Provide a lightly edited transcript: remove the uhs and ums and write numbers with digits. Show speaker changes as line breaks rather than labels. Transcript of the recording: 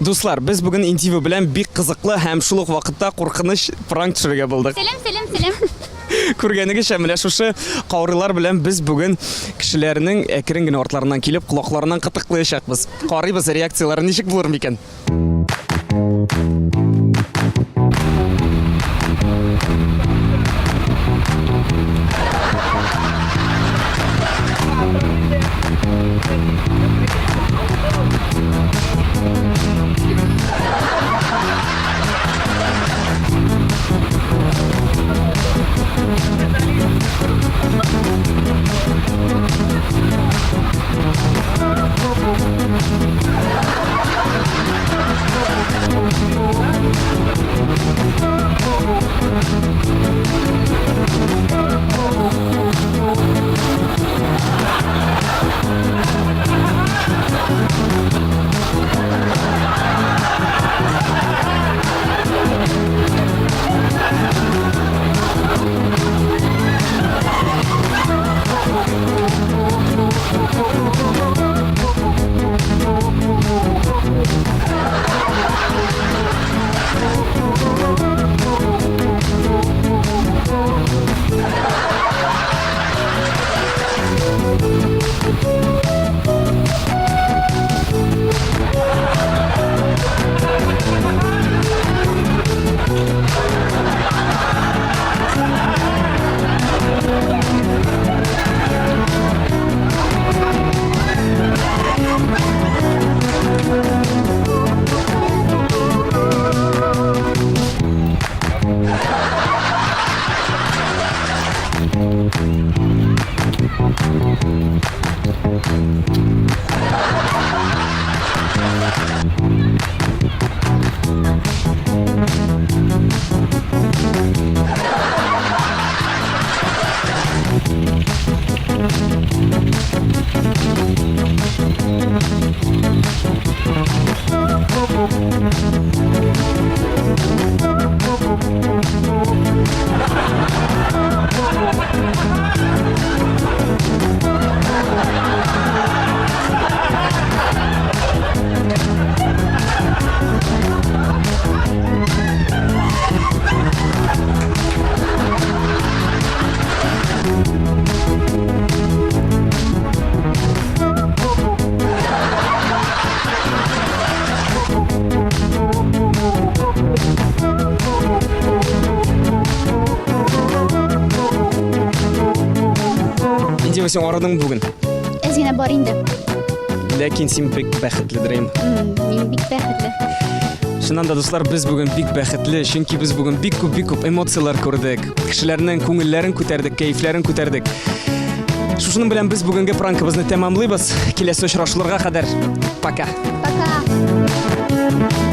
Dostlar, biz bugün intervyu bilen bik kızıklı hem şuluk vaqtda qo'rqinish prank tushirga bo'ldik.
Selam.
Ko'rganiga shamila shu qorilar bilan biz bugün kishilarning akringina ortlaridan kelib, quloqlaridan qitiqlayashaqmiz. Qoriymiz reaksiyalari nechik bo'lar ekan? Sen aradın bugün.
Ezgine barindi.
Lakin sen pek baxtlidir endi.
Men bik baxtli.
Shundan da do'stlar, biz bugün bik baxtli, chunki biz bugün bik ko'p emotsiyalar ko'rdik. Kishilarning ko'ngillarini ko'tardik, kayflarini ko'tardik. Shuning bilan biz bugungi prankimizni tamomlaymiz. Kelasi uchrashuvlarga qadar. Пока.
Пока.